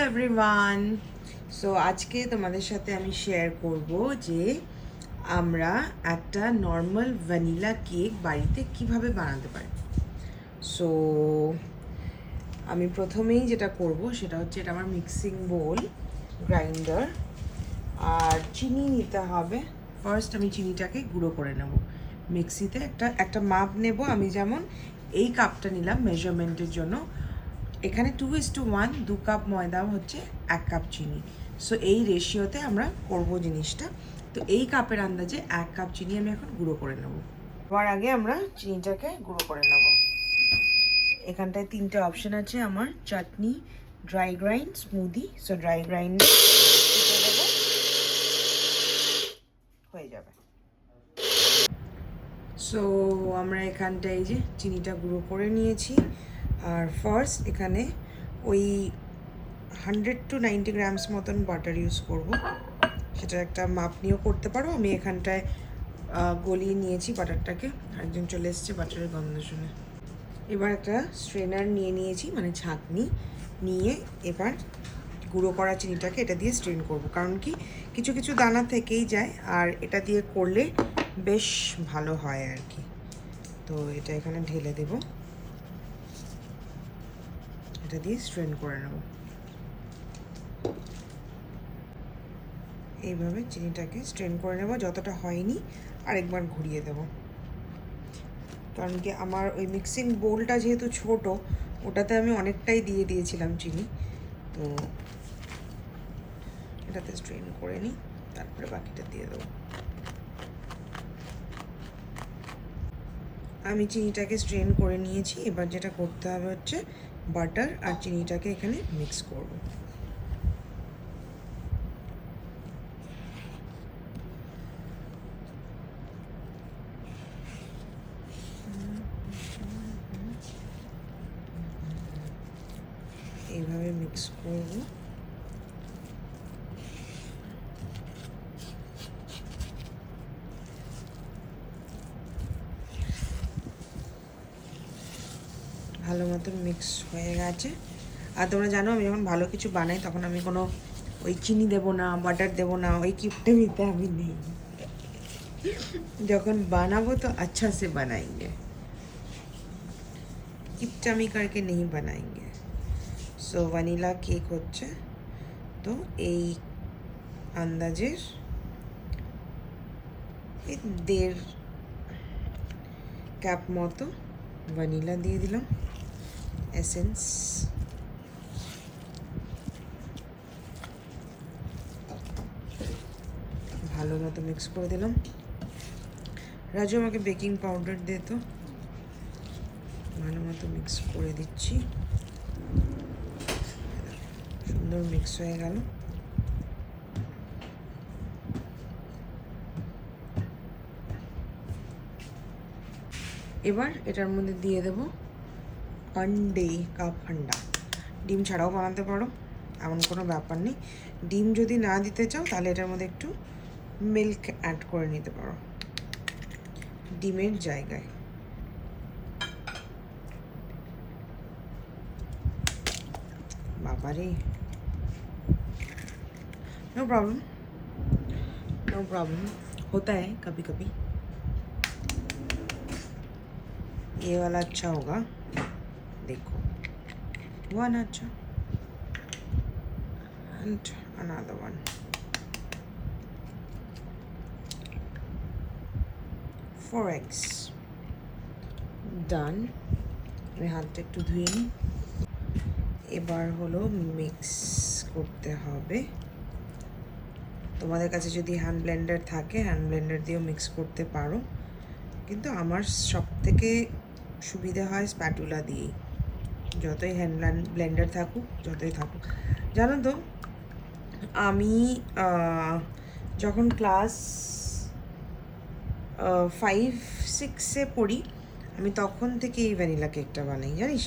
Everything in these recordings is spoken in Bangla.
এভরিওয়ান। সো আজকে তোমাদের সাথে আমি শেয়ার করব যে আমরা একটা নর্মাল ভ্যানিলা কেক বাড়িতে কিভাবে বানাতে পারি। সো আমি প্রথমেই যেটা করব সেটা হচ্ছে, এটা আমার মিক্সিং বোল, গ্রাইন্ডার, আর চিনি নিতে হবে। ফার্স্ট আমি চিনিটাকে গুঁড়ো করে নেব মিক্সিতে। একটা মাপ নেব, আমি যেমন এই কাপটা নিলাম মেজারমেন্টের জন্য। এখানে 2:1, 2 কাপ ময়দা হচ্ছে 1 কাপ চিনি। সো এই রেশিওতে আমরা করব জিনিসটা। তো এই কাপের আন্দাজে 1 কাপ চিনি আমি এখন গুঁড়ো করে নেব। হওয়ার আগে আমরা চিনিটাকে গুঁড়ো করে নেব। এখানটায় 3টে অপশন আছে আমার: chutney, dry grind, smoothie. So dry গ্রাইন্ডে দেবো, হয়ে যাবে। সো আমরা এখানটায় এই যে চিনিটা গুঁড়ো করে নিয়েছি। আর ফার্স্ট এখানে ওই 100 to 90 গ্রামস মতন বাটার ইউজ করব। সেটা একটা মাপ নিয়েও করতে পারো। আমি এখানটায় গলিয়ে নিয়েছি বাটারটাকে। একজন চলে এসেছে বাটারের গন্ধ শুনে। এবার একটা স্ট্রেনার নিয়ে নিয়েছি, মানে ছাঁকনি নিয়ে এবার গুঁড়ো করা চিনিটাকে এটা দিয়ে স্ট্রেন করব। কারণ কি, কিছু কিছু দানা থেকেই যায়, আর এটা দিয়ে করলে বেশ ভালো হয় আর কি। তো এটা এখানে ঢেলে দেব, এটা দিয়ে স্ট্রেন করে নেব। এইভাবে চিনিটাকে স্ট্রেন করে নেব। যতটা হয়নি আরেকবার ঘুরিয়ে দেব, কারণ কি আমার ওই মিক্সিং বোলটা যেহেতু ছোট, ওটাতে আমি অনেকটাই দিয়ে দিয়েছিলাম চিনি। তো এটাতে স্ট্রেন করে নিই, তারপরে বাকিটা দিয়ে দেবো। আমি চিনিটাকে স্ট্রেন করে নিয়েছি। এবার যেটা করতে হবে হচ্ছে বাটার আর চিনিটাকে এখানে মিক্স করব। এইভাবে মিক্স করব। ভালো মতন মিক্স হয়ে গেছে। আর তোমরা জানো, আমি যখন ভালো কিছু বানাই তখন আমি কোনো ওই চিনি দেবো না, বাটার দেবো না, ওই কিপটেমিতে আমি নেই। যখন বানাবো তো আচ্ছা সে বানাएंगे, কিপটামি करके नहीं बनाएंगे। সো ভ্যানিলা কেক হচ্ছে, তো এই আন্দাজের 1.5 কাপ মতো ভ্যানিলা দিয়ে দিলাম এসেন্স। ভালো মতো মিক্স করে দিলাম। রাজু, আমাকে বেকিং পাউডার দে তো। ভালো মতো মিক্স করে দিচ্ছি। সুন্দর মিক্স হয়ে গেল। এবার এটার মধ্যে দিয়ে দেব আন্ডে কা ফান্ডা। ডিম ছাড়াও বানাতে পারো, এমন কোনো ব্যাপার নেই। ডিম যদি না দিতে চাও তাহলে এটার মধ্যে একটু মিল্ক অ্যাড করে নিতে পারো ডিমের জায়গায়। বাবারে, नो प्रॉब्लम, नो प्रॉब्लम, होता है कभी कभी। ये वाला अच्छा होगा, देखो वन अच्छा, and another one. 4 eggs done. আমি হাতটা একটু ধুয়ে নিই। এবার হলো মিক্স করতে হবে। তোমাদের কাছে যদি হ্যান্ড ব্লেন্ডার থাকে, হ্যান্ড ব্লেন্ডার দিয়েও মিক্স করতে পারো, কিন্তু আমার সব থেকে সুবিধা হয় স্প্যাটুলা দিয়েই। যতই হ্যান্ড ব্লেন্ডার থাকুক, যতই থাকুক। জানো তো, আমি যখন ক্লাস 5-6-এ পড়ি, আমি তখন থেকে এই ভ্যানিলা কেকটা বানাই, জানিস?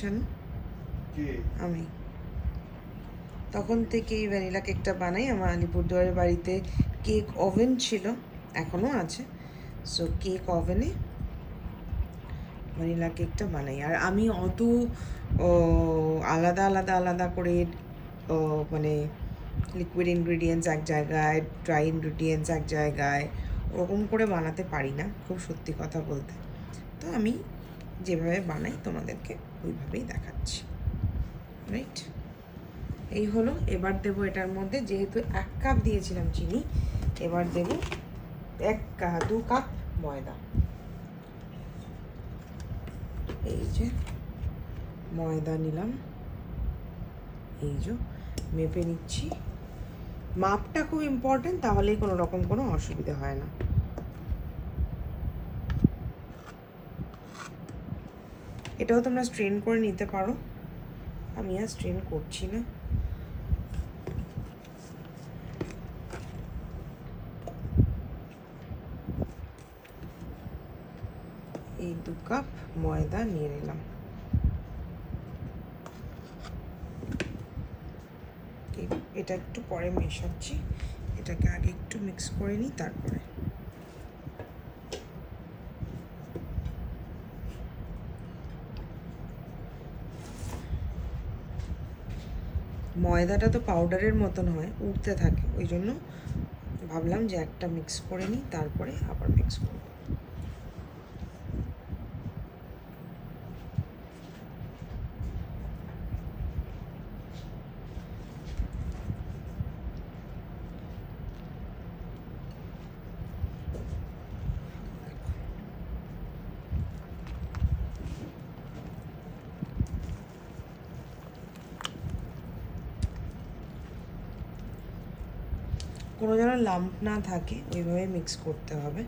আমি তখন থেকে এই ভ্যানিলা কেকটা বানাই। আমার আলিপুরদুয়ারের বাড়িতে কেক ওভেন ছিল, এখনও আছে। সো কেক ওভেনে ভ্যানিলা কেকটা বানাই। আর আমি অত আলাদা আলাদা আলাদা করে মানে লিকুইড ইনগ্রিডিয়েন্টস এক জায়গায়, ড্রাই ইনগ্রিডিয়েন্টস এক জায়গায়, ওরকম করে বানাতে পারি না, খুব সত্যি কথা বলতে। তো আমি যেভাবে বানাই তোমাদেরকে ওইভাবেই দেখাচ্ছি, রাইট? এই হলো। এবার দেবো এটার মধ্যে, যেহেতু 1 কাপ দিয়েছিলাম চিনি, এবার দেবো 2 কাপ ময়দা। এই যে ময়দা নিলাম, এই যে মেপে নিচ্ছি। মাপটা খুব ইম্পর্টেন্ট, তাহলেই কোনো রকম কোনো অসুবিধা হয় না। এটাও তোমরা স্ট্রেন করে নিতে পারো, আমি আর স্ট্রেন করছি না। এই 2 কাপ ময়দা নিয়ে নিলাম। এটা একটু পরে মেশাচ্ছি, এটাকে আগে একটু মিক্স করে নিই, তারপরে। ময়দাটা তো পাউডারের মতন হয়, উঠতে থাকে, ওই জন্য ভাবলাম যে একটা মিক্স করে নিই, তারপরে আবার মিক্স করব। কোনো যেন লাম্প না থাকে, ওইভাবে মিক্স করতে হবে।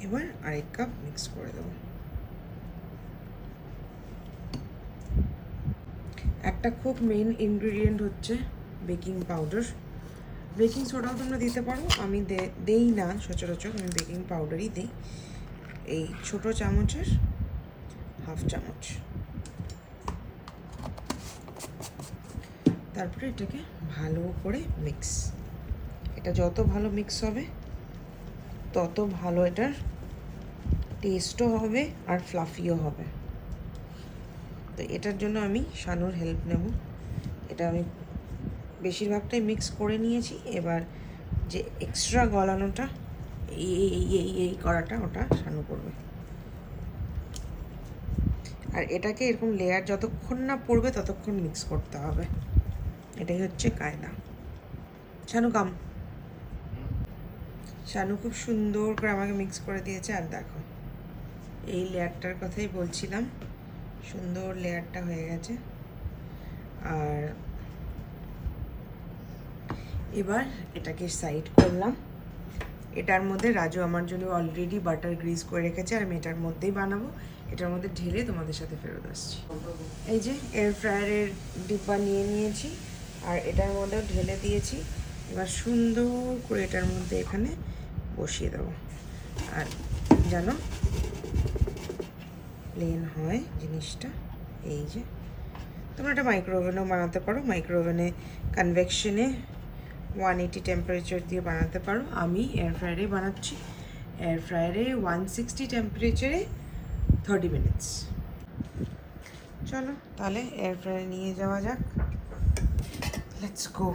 এবার 1 কাপ মিক্স করে দেবো। একটা খুব মেইন ইনগ্রিডিয়েন্ট হচ্ছে বেকিং পাউডার। বেকিং সোডাও তোমরা দিতে পারো, আমি দেই না সচরাচর, আমি বেকিং পাউডারই দিই। এই ছোট চামচের 1/2 চামচ। তারপরে এটাকে ভালো করে মিক্স। এটা যত ভালো মিক্স হবে তত ভালো এটার টেস্টও হবে আর ফ্লাফিও হবে। তো এটার জন্য আমি শানুর হেল্প নেব। এটা আমি বেশিরভাগটাই মিক্স করে নিয়েছি, এবার যে এক্সট্রা গলানোটা, এই করাটা, ওটা শানু করবে। আর এটাকে এরকম লেয়ার যতক্ষণ না পড়বে ততক্ষণ মিক্স করতে হবে, এটাই হচ্ছে কায়দা। শানু কাম। শানু খুব সুন্দর করে আমাকে মিক্স করে দিয়েছে। আর দেখো, এই লেয়ারটার কথাই বলছিলাম, সুন্দর লেয়ারটা হয়ে গেছে। আর এবার এটাকে সাইড করলাম। এটার মধ্যে রাজু আমার জন্য অলরেডি বাটার গ্রিস করে রেখেছে, আর আমি এটার মধ্যেই বানাবো। এটার মধ্যে ঢেলে তোমাদের সাথে ফেরত আসছি। এই যে এয়ার ফ্রায়ারের ডিব্বা নিয়ে নিয়েছি, আর এটার মধ্যেও ঢেলে দিয়েছি। এবার সুন্দর করে এটার মধ্যে এখানে বসিয়ে দেবো। আর যেন প্লেন হয় জিনিসটা। এই যে তোমরা এটা মাইক্রোওভেনেও বানাতে পারো, মাইক্রোওভেনে কনভেকশনে 180 টেম্পারেচার দিয়ে বানাতে পারো। আমি এয়ার ফ্রায়ারে বানাচ্ছি। এয়ার ফ্রায়ারে 160 টেম্পারেচারে 30 মিনিটস। চলো তাহলে এয়ার ফ্রায়ারে নিয়ে যাওয়া যাক, let's go.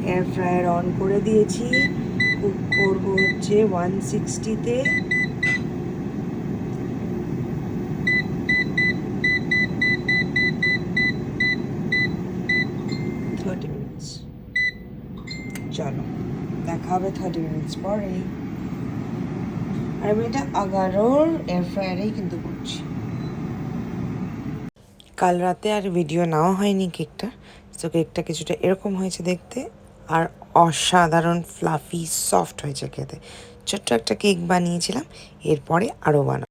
Air fryer on করে দিয়েছি, কুক করবো হচ্ছে 160-তে। চলো দেখা হবে 30 মিনিটস পরে। আর আমি এটা 11 এয়ার ফ্রায়ারেই কিন্তু করছি। কাল রাতে আর ভিডিও নেওয়া হয়নি কেকটা, তো কেকটা কিছুটা এরকম হয়েছে দেখতে, আর অসাধারণ ফ্লাফি সফট হয়েছে খেতে। ছোট্ট একটা কেক বানিয়েছিলাম, এরপরে আরও বানাবো।